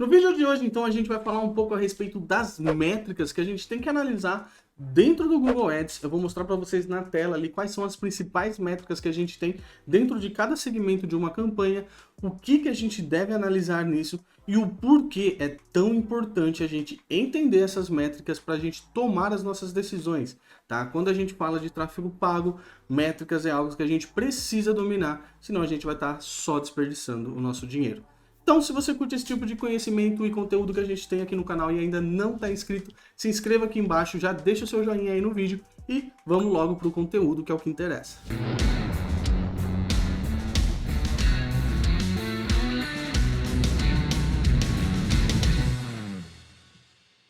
No vídeo de hoje, então, a gente vai falar um pouco a respeito das métricas que a gente tem que analisar dentro do Google Ads. Eu vou mostrar para vocês na tela ali quais são as principais métricas que a gente tem dentro de cada segmento de uma campanha, o que a gente deve analisar nisso e o porquê é tão importante a gente entender essas métricas para a gente tomar as nossas decisões, tá? Quando a gente fala de tráfego pago, métricas é algo que a gente precisa dominar, senão a gente vai estar só desperdiçando o nosso dinheiro. Então, se você curte esse tipo de conhecimento e conteúdo que a gente tem aqui no canal e ainda não está inscrito, se inscreva aqui embaixo, já deixa o seu joinha aí no vídeo e vamos logo para o conteúdo, que é o que interessa.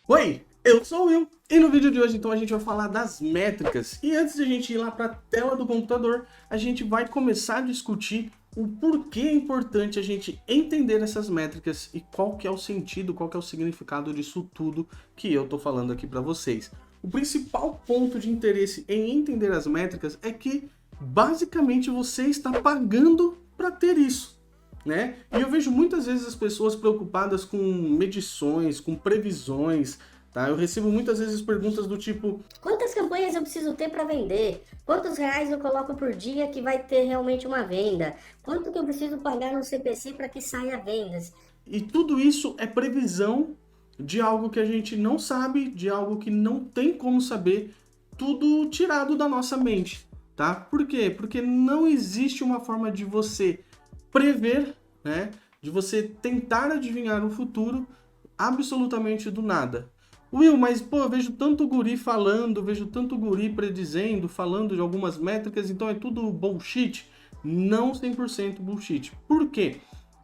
Oi, eu sou o Will e no vídeo de hoje então a gente vai falar das métricas. E antes de a gente ir lá para a tela do computador, a gente vai começar a discutir o porquê é importante a gente entender essas métricas e qual que é o sentido, qual que é o significado disso tudo que eu tô falando aqui para vocês. O principal ponto de interesse em entender as métricas é que basicamente você está pagando para ter isso, né? E eu vejo muitas vezes as pessoas preocupadas com medições, com previsões, tá? Eu recebo muitas vezes perguntas do tipo: quantas campanhas eu preciso ter para vender? Quantos reais eu coloco por dia que vai ter realmente uma venda? Quanto que eu preciso pagar no CPC para que saia vendas? E tudo isso é previsão de algo que a gente não sabe, de algo que não tem como saber, tudo tirado da nossa mente, tá? Por quê? Porque não existe uma forma de você prever, né? De você tentar adivinhar o futuro absolutamente do nada. Will, mas pô, eu vejo tanto guri falando, vejo tanto guri predizendo, falando de algumas métricas, então é tudo bullshit? Não 100% bullshit. Por quê?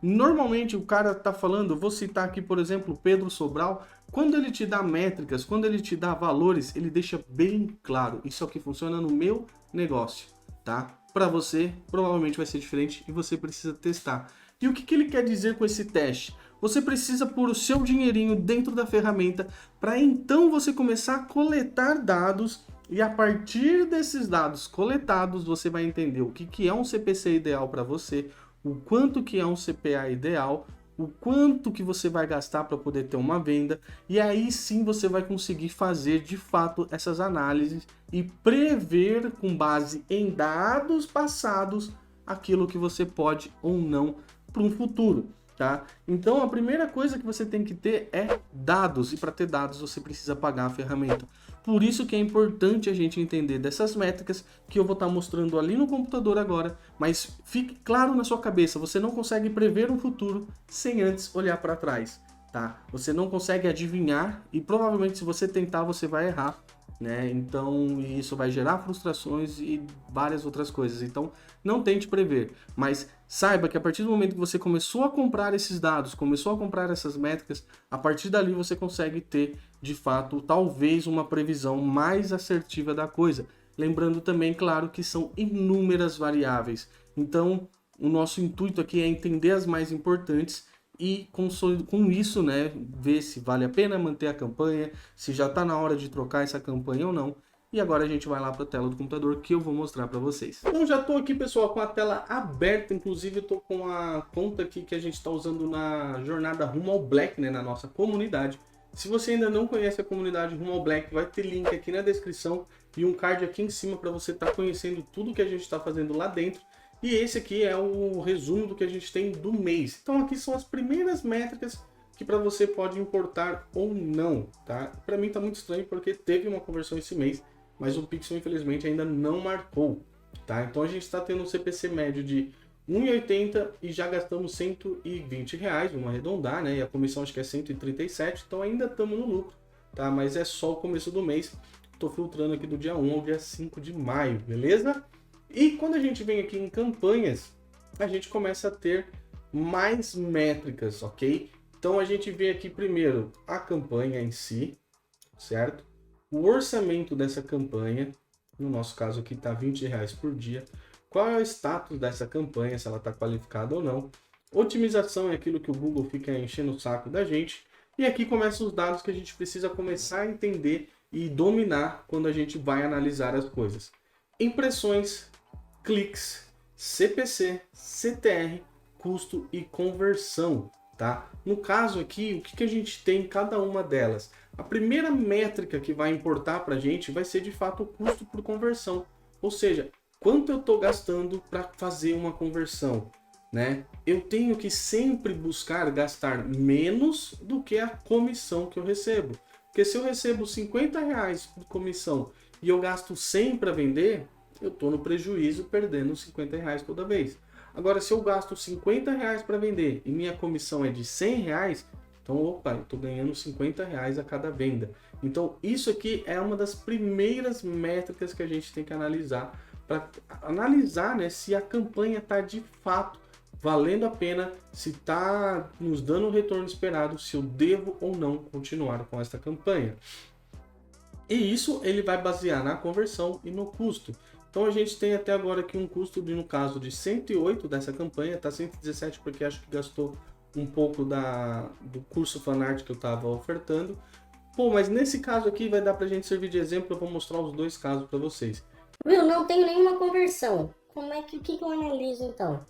Normalmente o cara tá falando, vou citar aqui, por exemplo, Pedro Sobral, quando ele te dá métricas, quando ele te dá valores, ele deixa bem claro, isso é o que funciona no meu negócio, tá? Para você, provavelmente vai ser diferente e você precisa testar. E o que ele quer dizer com esse teste? Você precisa pôr o seu dinheirinho dentro da ferramenta para então você começar a coletar dados e a partir desses dados coletados você vai entender o que é um CPC ideal para você, o quanto que é um CPA ideal, o quanto que você vai gastar para poder ter uma venda, e aí sim você vai conseguir fazer de fato essas análises e prever com base em dados passados aquilo que você pode ou não para um futuro. Tá? Então a primeira coisa que você tem que ter é dados, e para ter dados você precisa pagar a ferramenta. Por isso que é importante a gente entender dessas métricas que eu vou estar mostrando ali no computador agora, mas fique claro na sua cabeça, você não consegue prever um futuro sem antes olhar para trás, tá? Você não consegue adivinhar e provavelmente se você tentar você vai errar, né? Então isso vai gerar frustrações e várias outras coisas. Então não tente prever, mas saiba que a partir do momento que você começou a comprar esses dados, começou a comprar essas métricas, a partir dali você consegue ter de fato talvez uma previsão mais assertiva da coisa. Lembrando também, claro, que são inúmeras variáveis. Então o nosso intuito aqui é entender as mais importantes e com isso, né, ver se vale a pena manter a campanha, se já está na hora de trocar essa campanha ou não. E agora a gente vai lá para a tela do computador que eu vou mostrar para vocês. Então já estou aqui, pessoal, com a tela aberta. Inclusive eu estou com a conta aqui que a gente está usando na jornada Rumo ao Black, né, na nossa comunidade. Se você ainda não conhece a comunidade Rumo ao Black, vai ter link aqui na descrição e um card aqui em cima para você estar conhecendo tudo que a gente está fazendo lá dentro. E esse aqui é o resumo do que a gente tem do mês. Então aqui são as primeiras métricas que para você pode importar ou não, tá? Para mim tá muito estranho porque teve uma conversão esse mês, mas o Pixel infelizmente ainda não marcou, tá? Então a gente está tendo um CPC médio de 1,80 e já gastamos R$120, vamos arredondar, né? E a comissão acho que é 137, então ainda estamos no lucro, tá? Mas é só o começo do mês. Estou filtrando aqui do dia 1 ao dia 5 de maio, beleza? E quando a gente vem aqui em campanhas, a gente começa a ter mais métricas, ok? Então a gente vê aqui primeiro a campanha em si, certo? O orçamento dessa campanha, no nosso caso aqui está R$20 por dia. Qual é o status dessa campanha, se ela está qualificada ou não. Otimização é aquilo que o Google fica enchendo o saco da gente. E aqui começam os dados que a gente precisa começar a entender e dominar quando a gente vai analisar as coisas. Impressões, cliques, CPC, CTR, custo e conversão. tá? No caso aqui, o que a gente tem em cada uma delas? A primeira métrica que vai importar para a gente vai ser de fato o custo por conversão, ou seja, quanto eu estou gastando para fazer uma conversão, né? Eu tenho que sempre buscar gastar menos do que a comissão que eu recebo, porque se eu recebo R$ 50 de comissão e eu gasto 100 para vender, eu estou no prejuízo perdendo R$ 50 toda vez. Agora, se eu gasto R$ 50 para vender e minha comissão é de R$ 100, então, opa, eu estou ganhando R$ 50 a cada venda. Então, isso aqui é uma das primeiras métricas que a gente tem que analisar, para analisar, né, se a campanha está de fato valendo a pena, se está nos dando o retorno esperado, se eu devo ou não continuar com esta campanha. E isso ele vai basear na conversão e no custo. Então a gente tem até agora aqui um custo no caso de 108 dessa campanha, tá 117 porque acho que gastou um pouco do curso Fanart que eu estava ofertando. Pô, mas nesse caso aqui vai dar pra gente servir de exemplo, eu vou mostrar os dois casos para vocês. Will, não tenho nenhuma conversão. Como é que eu analiso então?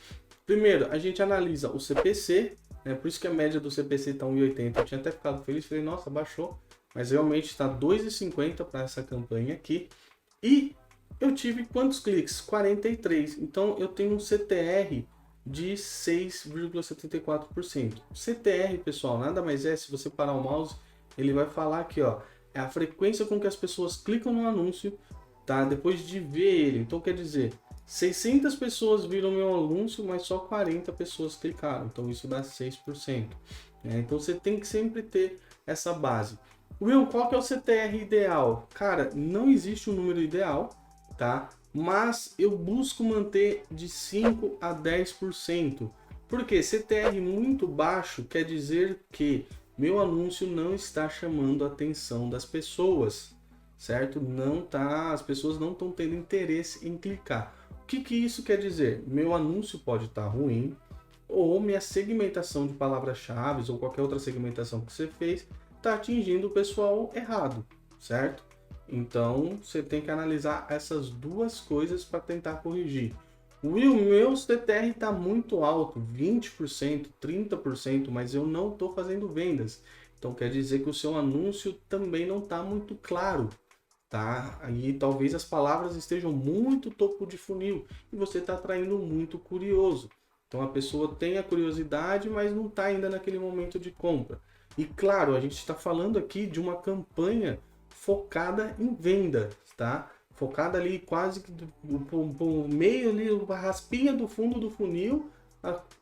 Primeiro, a gente analisa o CPC, né? Por isso que a média do CPC está 1,80. Eu tinha até ficado feliz, falei, nossa, baixou, mas realmente está 2,50 para essa campanha aqui. E eu tive quantos cliques? 43. Então eu tenho um CTR de 6,74%. CTR, pessoal, nada mais é, se você parar o mouse, ele vai falar aqui, ó, é a frequência com que as pessoas clicam no anúncio, tá? Depois de ver ele. Então quer dizer, 600 pessoas viram meu anúncio, mas só 40 pessoas clicaram. Então isso dá 6%. Né? Então você tem que sempre ter essa base. Will, qual que é o CTR ideal? Cara, não existe um número ideal, tá? Mas eu busco manter de 5 a 10%. Porque CTR muito baixo quer dizer que meu anúncio não está chamando a atenção das pessoas, certo? Não tá, as pessoas não estão tendo interesse em clicar. O que isso quer dizer? Meu anúncio pode estar ruim, ou minha segmentação de palavras-chave ou qualquer outra segmentação que você fez está atingindo o pessoal errado, certo? Então você tem que analisar essas duas coisas para tentar corrigir. Will, meu CTR está muito alto, 20%, 30%, mas eu não estou fazendo vendas. Então quer dizer que o seu anúncio também não está muito claro, tá? Aí talvez as palavras estejam muito topo de funil e você está atraindo muito curioso. Então a pessoa tem a curiosidade, mas não está ainda naquele momento de compra. E claro, a gente está falando aqui de uma campanha focada em venda, tá? Focada ali quase que o meio ali, a raspinha do fundo do funil,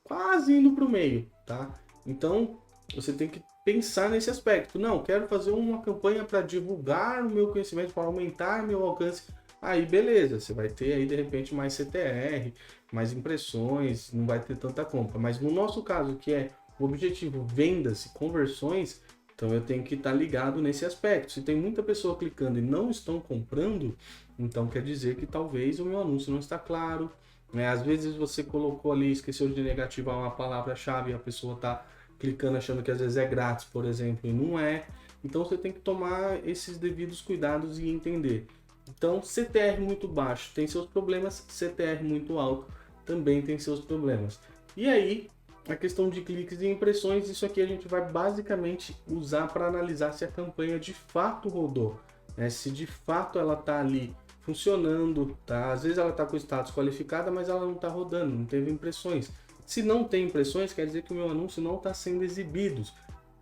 quase indo para o meio, tá? Então você tem que pensar nesse aspecto. Não, quero fazer uma campanha para divulgar o meu conhecimento, para aumentar meu alcance. Aí beleza, você vai ter aí de repente mais CTR, mais impressões, não vai ter tanta compra. Mas no nosso caso, que é o objetivo vendas e conversões, então eu tenho que estar ligado nesse aspecto. Se tem muita pessoa clicando e não estão comprando, então quer dizer que talvez o meu anúncio não está claro, né? Às vezes você colocou ali, esqueceu de negativar uma palavra-chave e a pessoa está clicando achando que às vezes é grátis, por exemplo, e não é. Então você tem que tomar esses devidos cuidados e entender. Então CTR muito baixo tem seus problemas, CTR muito alto também tem seus problemas. E aí, a questão de cliques e impressões, isso aqui a gente vai basicamente usar para analisar se a campanha de fato rodou, né? Se de fato ela está ali funcionando, tá? Às vezes ela está com status qualificada, mas ela não está rodando, não teve impressões. Se não tem impressões, quer dizer que o meu anúncio não está sendo exibido.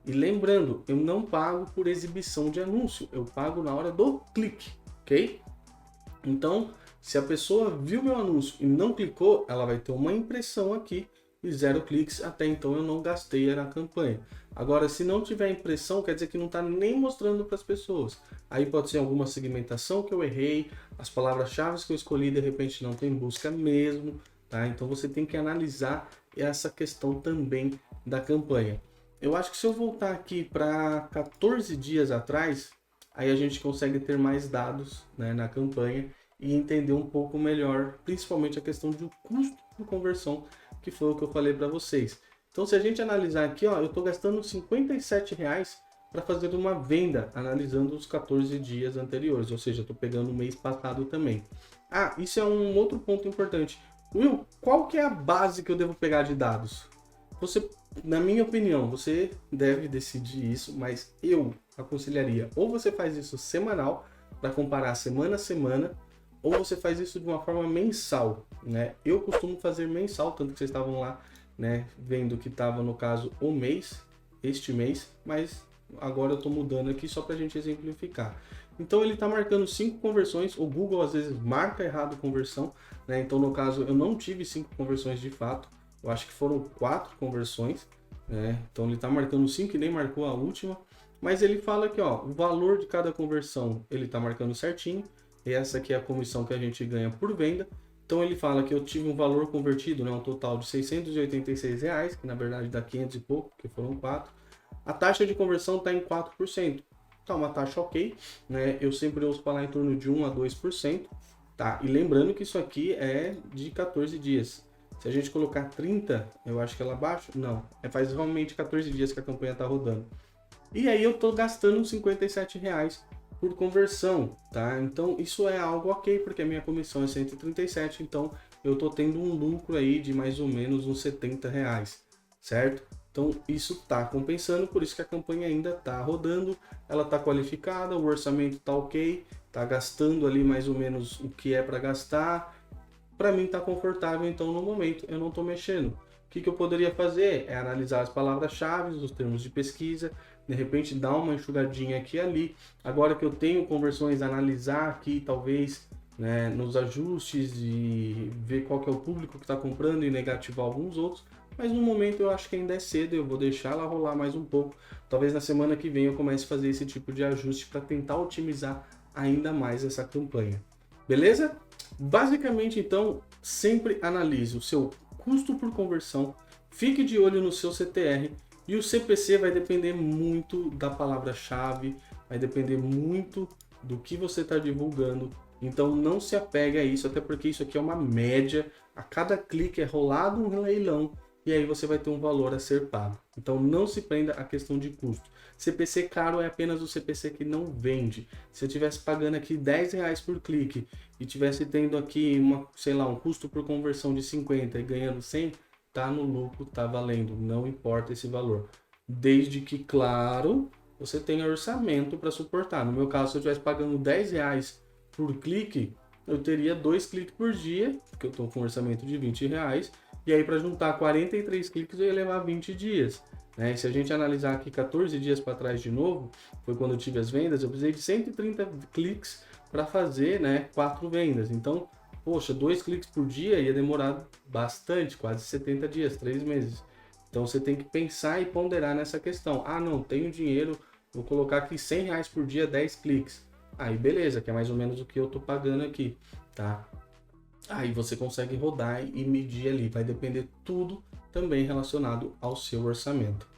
E lembrando, eu não pago por exibição de anúncio, eu pago na hora do clique, ok? Então, se a pessoa viu meu anúncio e não clicou, ela vai ter uma impressão aqui e 0 cliques, até então eu não gastei na campanha. Agora, se não tiver impressão, quer dizer que não está nem mostrando para as pessoas. Aí pode ser alguma segmentação que eu errei, as palavras-chave que eu escolhi de repente não tem busca mesmo, tá? Então você tem que analisar essa questão também da campanha. Eu acho que se eu voltar aqui para 14 dias atrás, aí a gente consegue ter mais dados, né, na campanha e entender um pouco melhor, principalmente a questão do custo de conversão, que foi o que eu falei para vocês. Então, se a gente analisar aqui, ó, eu estou gastando R$ 57 para fazer uma venda, analisando os 14 dias anteriores, ou seja, estou pegando o mês passado também. Ah, isso é um outro ponto importante. Will, qual que é a base que eu devo pegar de dados? você, na minha opinião, você deve decidir isso, mas eu aconselharia ou você faz isso semanal para comparar semana a semana, ou você faz isso de uma forma mensal, né? Eu costumo fazer mensal, tanto que vocês estavam lá, né, vendo que estava no caso o mês, este mês, mas agora eu estou mudando aqui só para a gente exemplificar. Então ele está marcando 5 conversões, o Google às vezes marca errado conversão, né? Então no caso eu não tive 5 conversões de fato, eu acho que foram 4 conversões, né? Então ele está marcando 5 e nem marcou a última, mas ele fala que ó, o valor de cada conversão ele está marcando certinho, e essa aqui é a comissão que a gente ganha por venda. Então ele fala que eu tive um valor convertido, né, um total de R$686, que na verdade dá 500 e pouco, porque foram 4. A taxa de conversão está em 4%. Tá uma taxa ok, né? Eu sempre ouço falar em torno de 1 a 2%, tá? E lembrando que isso aqui é de 14 dias. Se a gente colocar 30, eu acho que ela baixa. Não, faz realmente 14 dias que a campanha está rodando. E aí eu tô gastando R$57 por conversão, tá? Então isso é algo ok, porque a minha comissão é 137, então eu tô tendo um lucro aí de mais ou menos uns R$70, certo? Então isso tá compensando, por isso que a campanha ainda tá rodando, ela tá qualificada, o orçamento tá ok, tá gastando ali mais ou menos o que é para gastar. Para mim tá confortável, então no momento eu não tô mexendo. O que eu poderia fazer é analisar as palavras-chave, os termos de pesquisa, de repente dar uma enxugadinha aqui e ali. Agora que eu tenho conversões, analisar aqui talvez, né, nos ajustes e ver qual que é o público que está comprando e negativar alguns outros. Mas no momento eu acho que ainda é cedo, eu vou deixar ela rolar mais um pouco. Talvez na semana que vem eu comece a fazer esse tipo de ajuste para tentar otimizar ainda mais essa campanha. Beleza? Basicamente então, sempre analise o seu custo por conversão, fique de olho no seu CTR, e o CPC vai depender muito da palavra-chave, vai depender muito do que você está divulgando. Então não se apegue a isso, até porque isso aqui é uma média. A cada clique é rolado um leilão e aí você vai ter um valor a ser pago. Então não se prenda à questão de custo. CPC caro é apenas o CPC que não vende. Se eu estivesse pagando aqui R$10 por clique e tivesse tendo aqui um custo por conversão de 50 e ganhando 100, tá no lucro, tá valendo, não importa esse valor. Desde que, claro, você tenha orçamento para suportar. No meu caso, se eu estivesse pagando R$10 por clique, eu teria 2 cliques por dia, porque eu estou com um orçamento de R$20, e aí para juntar 43 cliques eu ia levar 20 dias. Né? Se a gente analisar aqui 14 dias para trás de novo, foi quando eu tive as vendas, eu precisei de 130 cliques para fazer, né, 4 vendas. Então, poxa, 2 cliques por dia ia demorar bastante, quase 70 dias, 3 meses. Então você tem que pensar e ponderar nessa questão. Ah, não, tenho dinheiro, vou colocar aqui R$100 por dia, 10 cliques. Aí beleza, que é mais ou menos o que eu tô pagando aqui, tá? Aí você consegue rodar e medir ali, vai depender tudo também relacionado ao seu orçamento.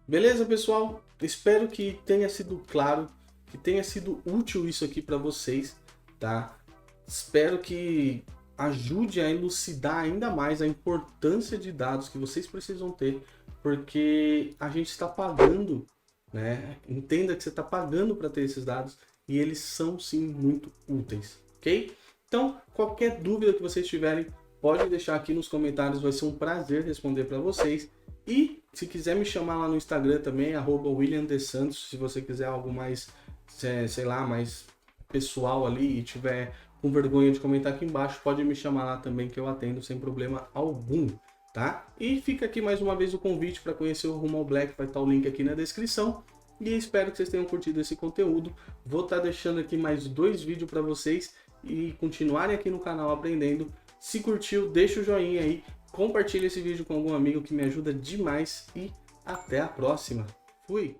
Beleza, pessoal? Espero que tenha sido claro, que tenha sido útil isso aqui para vocês, tá? Espero que ajude a elucidar ainda mais a importância de dados que vocês precisam ter, porque a gente está pagando, né? Entenda que você está pagando para ter esses dados e eles são sim muito úteis, ok? Então, qualquer dúvida que vocês tiverem, pode deixar aqui nos comentários, vai ser um prazer responder para vocês. E se quiser me chamar lá no Instagram também, @WilliamDeSantos, se você quiser algo mais, sei lá, mais pessoal ali e tiver com vergonha de comentar aqui embaixo, pode me chamar lá também que eu atendo sem problema algum, tá? E fica aqui mais uma vez o convite para conhecer o Rumo ao Black, vai estar o link aqui na descrição. E espero que vocês tenham curtido esse conteúdo. Vou estar deixando aqui mais 2 vídeos para vocês e continuarem aqui no canal aprendendo. Se curtiu, deixa o joinha aí, compartilha esse vídeo com algum amigo que me ajuda demais e até a próxima. Fui!